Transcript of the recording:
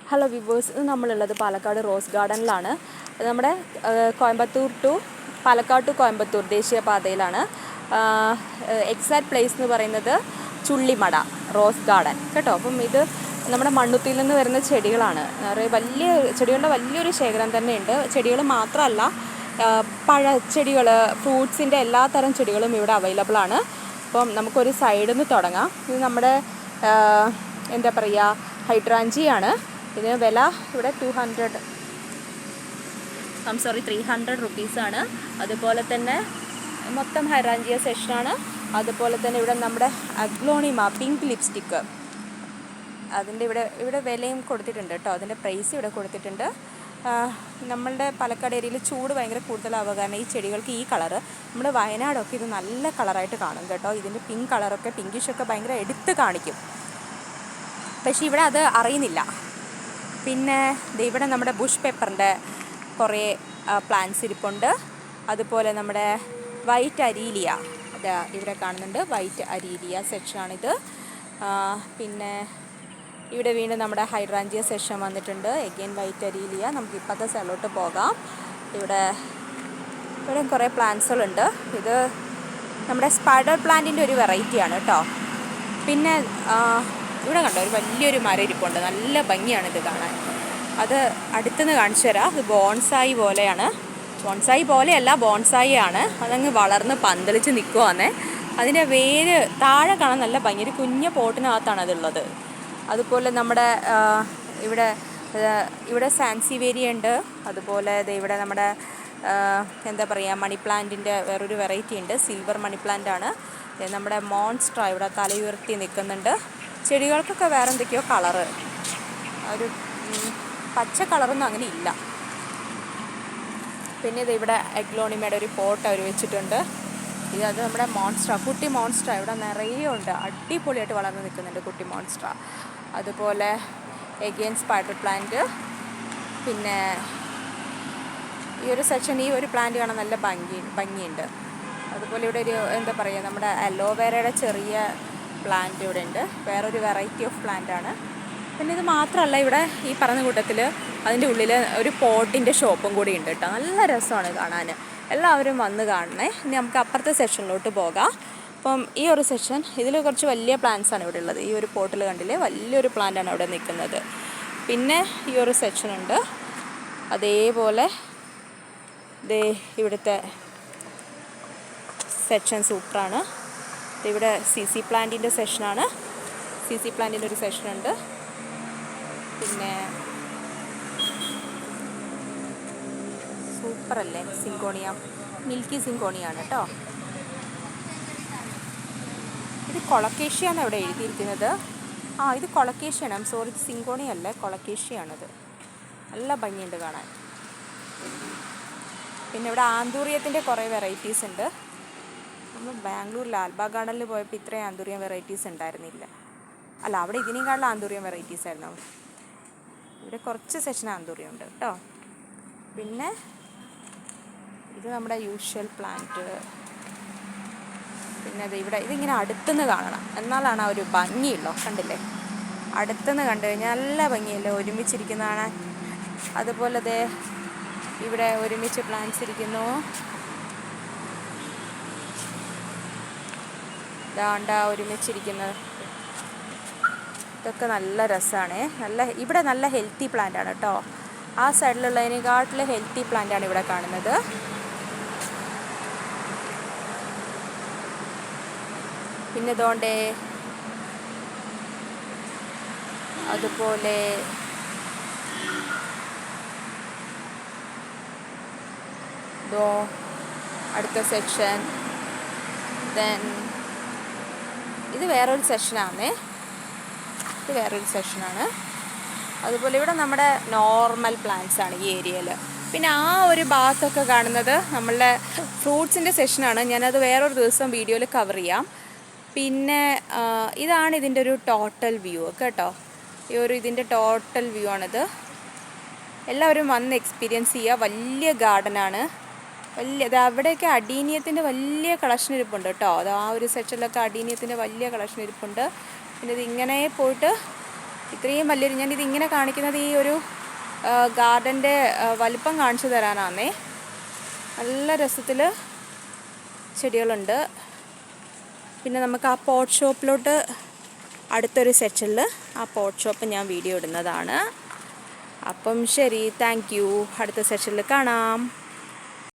Hello viewers, ഇത് നമ്മളുള്ളത് Palakkad rose ഗാർഡനിലാണ്. നമ്മുടെ കോയമ്പത്തൂർ ടു പാലക്കാട് ടു കോയമ്പത്തൂർ ദേശീയപാതയിലാണ്. എക്സാക്ട് പ്ലേസ് എന്ന് പറയുന്നത് ചുള്ളിമട റോസ് ഗാർഡൻ കേട്ടോ. അപ്പം ഇത് നമ്മുടെ മണ്ണുത്തിയിൽ നിന്ന് വരുന്ന ചെടികളാണ്. വലിയ ചെടികളുടെ വലിയൊരു ശേഖരം തന്നെയുണ്ട്. ചെടികൾ മാത്രമല്ല, പഴച്ചെടികൾ, ഫ്രൂട്ട്സിൻ്റെ എല്ലാ തരം ചെടികളും ഇവിടെ അവൈലബിൾ ആണ്. അപ്പം നമുക്കൊരു സൈഡിൽ നിന്ന് തുടങ്ങാം. ഇത് നമ്മുടെ എന്താ പറയുക, ഹൈഡ്രാഞ്ചിയാണ്. ഇതിന് വില ഇവിടെ 300 റുപ്പീസാണ്. അതുപോലെ തന്നെ മൊത്തം ഹൈഡ്രാഞ്ചിയ സെഷനാണ്. അതുപോലെ തന്നെ ഇവിടെ നമ്മുടെ അഗ്ലോണിമ പിങ്ക് ലിപ്സ്റ്റിക്ക്, അതിൻ്റെ ഇവിടെ വിലയും കൊടുത്തിട്ടുണ്ട് കേട്ടോ. അതിൻ്റെ പ്രൈസ് ഇവിടെ കൊടുത്തിട്ടുണ്ട്. നമ്മളുടെ പാലക്കാട് ഏരിയയിൽ ചൂട് ഭയങ്കര കൂടുതലാവുക കാരണം ഈ ചെടികൾക്ക് ഈ കളറ്, നമ്മുടെ വയനാടൊക്കെ ഇത് നല്ല കളറായിട്ട് കാണും കേട്ടോ. ഇതിൻ്റെ പിങ്ക് കളറൊക്കെ, പിങ്കിഷൊക്കെ ഭയങ്കര എടുത്ത് കാണിക്കും. പക്ഷേ ഇവിടെ അത് അറിയുന്നില്ല. പിന്നെ ഇവിടെ നമ്മുടെ ബുഷ് പേപ്പറിൻ്റെ കുറേ പ്ലാന്റ്സ് ഇരിപ്പുണ്ട്. അതുപോലെ നമ്മുടെ വൈറ്റ് അരീലിയ ഇവിടെ കാണുന്നുണ്ട്. വൈറ്റ് അരീലിയ സെക്ഷനാണിത്. പിന്നെ ഇവിടെ വീണ്ടും നമ്മുടെ ഹൈഡ്രാഞ്ചിയ സെക്ഷൻ വന്നിട്ടുണ്ട്. എഗെയിൻ വൈറ്റ് അരീലിയ. നമുക്ക് ഇപ്പോഴത്തെ സ്ഥലത്തോട്ട് പോകാം. ഇവിടെ കുറേ പ്ലാന്റ്സുകളുണ്ട്. ഇത് നമ്മുടെ സ്പൈഡർ പ്ലാന്റിൻ്റെ ഒരു വെറൈറ്റിയാണ് കേട്ടോ. പിന്നെ ഇവിടെ കണ്ടോ, ഒരു വലിയൊരു മരം ഇരിപ്പുണ്ട്. നല്ല ഭംഗിയാണ് ഇത് കാണാൻ. അത് അടുത്തുനിന്ന് കാണിച്ചു തരാം. ഇത് ബോൺസായി പോലെയാണ്. ബോൺസായി പോലെയല്ല, ബോൺസായി ആണ്. അതങ്ങ് വളർന്ന് പന്തലിച്ച് നിൽക്കുവാന്നേ. അതിൻ്റെ വേര് താഴെ കാണാൻ നല്ല ഭംഗി. ഒരു കുഞ്ഞ പോട്ടിനകത്താണ് അതുള്ളത്. അതുപോലെ നമ്മുടെ ഇവിടെ സാൻസിവേരിയ ഉണ്ട്. അതുപോലെ ഇവിടെ നമ്മുടെ എന്താ പറയുക, മണി പ്ലാന്റിൻ്റെ വേറൊരു വെറൈറ്റി ഉണ്ട്. സിൽവർ മണി പ്ലാന്റ് ആണ്. നമ്മുടെ മോൺസ്ട്ര ഇവിടെ തലയുയർത്തി നിൽക്കുന്നുണ്ട്. ചെടികൾക്കൊക്കെ വേറെ എന്തൊക്കെയോ കളറ്, ഒരു പച്ച കളറൊന്നും അങ്ങനെ ഇല്ല. പിന്നെ ഇവിടെ അഗ്ലോണിമയുടെ ഒരു പോട്ട് അവർ വെച്ചിട്ടുണ്ട്. അത് നമ്മുടെ മോൺസ്ട്ര, കുട്ടി മോൺസ്ട്ര ഇവിടെ നിറയെ ഉണ്ട്. അടിപൊളിയായിട്ട് വളർന്ന് നിൽക്കുന്നുണ്ട് കുട്ടി മോൺസ്ട്ര. അതുപോലെ എഗെയിൻ സ്പൈഡർ പ്ലാന്റ്. പിന്നെ ഈ ഒരു സെക്ഷൻ, ഈ ഒരു പ്ലാന്റ് കാണാൻ നല്ല ഭംഗിയുണ്ട്. അതുപോലെ ഇവിടെ ഒരു എന്താ പറയുക, നമ്മുടെ അലോവേരയുടെ ചെറിയ പ്ലാന്റ് ഇവിടെ ഉണ്ട്. വേറൊരു വെറൈറ്റി ഓഫ് പ്ലാന്റ് ആണ്. പിന്നെ ഇത് മാത്രമല്ല, ഇവിടെ ഈ പറഞ്ഞ കൂട്ടത്തിൽ അതിൻ്റെ ഉള്ളിൽ ഒരു പോട്ടിൻ്റെ ഷോപ്പും കൂടി ഉണ്ട് കേട്ടോ. നല്ല രസമാണ് കാണാൻ. എല്ലാവരും വന്ന് കാണണേ. ഇനി നമുക്ക് അപ്പുറത്തെ സെക്ഷനിലോട്ട് പോകാം. അപ്പം ഈ ഒരു സെക്ഷൻ, ഇതിൽ കുറച്ച് വലിയ പ്ലാന്റ്സാണ് ഇവിടെ ഉള്ളത്. ഈ ഒരു പോട്ടിൽ കണ്ടില്ലേ, വലിയൊരു പ്ലാന്റാണ് അവിടെ നിൽക്കുന്നത്. പിന്നെ ഈ ഒരു സെക്ഷനുണ്ട്. അതേപോലെ ഇവിടുത്തെ സെക്ഷൻ സൂപ്പറാണ്. ഇവിടെ CC പ്ലാന്റിൻ്റെ സെക്ഷനാണ്. CC പ്ലാന്റിൻ്റെ ഒരു സെക്ഷനുണ്ട്. പിന്നെ സൂപ്പറല്ലേ, സിങ്കോണിയ, മിൽക്കി സിങ്കോണിയാണ് കേട്ടോ. ഇത് കൊളക്കേഷ്യയാണ് ഇവിടെ എഴുതിയിരിക്കുന്നത്. ഇത് കൊളക്കേഷ്യയാണ്. സോറി, ഇത് സിങ്കോണിയല്ല, കൊളക്കേഷ്യയാണത്. നല്ല ഭംഗിയുണ്ട് കാണാൻ. പിന്നെ ഇവിടെ ആന്തൂറിയത്തിൻ്റെ കുറേ വെറൈറ്റീസ് ഉണ്ട്. നമ്മൾ ബാംഗ്ലൂർ ലാൽബാഗ് ഗാർഡനിൽ പോയപ്പോൾ ഇത്രയും ആന്തൂറിയം വെറൈറ്റീസ് ഉണ്ടായിരുന്നില്ല. അല്ല, അവിടെ ഇതിനേക്കാളും ആന്തൂറിയം വെറൈറ്റീസ് ആയിരുന്നു. ഇവിടെ കുറച്ച് സെക്ഷൻ ആന്തൂറിയം ഉണ്ട് കേട്ടോ. പിന്നെ ഇത് നമ്മുടെ യൂഷ്വൽ പ്ലാന്റ്. പിന്നെ ഇവിടെ ഇതിങ്ങനെ അടുത്തുനിന്ന് കാണണം, എന്നാലാണ് ആ ഒരു ഭംഗിയുള്ളൂ. കണ്ടില്ലേ, അടുത്തുനിന്ന് കണ്ടു കഴിഞ്ഞാൽ നല്ല ഭംഗിയല്ലേ ഒരുമിച്ചിരിക്കുന്ന കാണാൻ. അതുപോലെ ഇവിടെ ഒരുമിച്ച് പ്ലാന്റ്സ് ഇരിക്കുന്നു. ഇതാണ്ടാ ഒരുമിച്ചിരിക്കുന്നത്. ഇതൊക്കെ നല്ല രസമാണ്. ഇവിടെ നല്ല ഹെൽത്തി പ്ലാന്റ് ആണ് കേട്ടോ. ആ സൈഡിലുള്ളതിനെക്കാട്ടിൽ ഹെൽത്തി പ്ലാന്റ് ആണ് ഇവിടെ കാണുന്നത്. പിന്നെ ഇതുകൊണ്ടേ അതുപോലെ അടുത്ത സെക്ഷൻ. ഇത് വേറൊരു സെക്ഷനാണ്. അതുപോലെ ഇവിടെ നമ്മുടെ നോർമൽ പ്ലാന്റ്സ് ആണ് ഈ ഏരിയയിൽ. പിന്നെ ആ ഒരു ഭാഗത്തൊക്കെ കാണുന്നത് നമ്മളുടെ ഫ്രൂട്ട്സിൻ്റെ സെക്ഷനാണ്. ഞാനത് വേറൊരു ദിവസം വീഡിയോയിൽ കവർ ചെയ്യാം. പിന്നെ ഇതാണ് ഇതിൻ്റെ ഒരു ടോട്ടൽ വ്യൂ കേട്ടോ. ഇതിൻ്റെ ടോട്ടൽ വ്യൂ ആണിത്. എല്ലാവരും വന്ന് എക്സ്പീരിയൻസ് ചെയ്യുക. വലിയ ഗാർഡനാണ്. അവിടെയൊക്കെ അഡീനിയത്തിൻ്റെ വലിയ കളക്ഷൻ ഇരിപ്പുണ്ട് കേട്ടോ. അത് ആ ഒരു സെക്ഷനിലൊക്കെ അഡീനിയത്തിൻ്റെ വലിയ കളക്ഷൻ ഇരിപ്പുണ്ട്. പിന്നെ ഇതിങ്ങനെ പോയിട്ട് ഇത്രയും വലിയൊരു, ഞാനിതിങ്ങനെ കാണിക്കുന്നത് ഈ ഒരു ഗാർഡൻ്റെ വലിപ്പം കാണിച്ചു തരാനാണേ. നല്ല രസത്തിൽ ചെടികളുണ്ട്. പിന്നെ നമുക്ക് ആ പോട്ട് ഷോപ്പിലോട്ട് അടുത്തൊരു സെക്ഷനിൽ ആ പോട്ട് ഷോപ്പ് ഞാൻ വീഡിയോ ഇടുന്നതാണ്. അപ്പം ശരി, താങ്ക് യു. അടുത്ത സെക്ഷനിൽ കാണാം.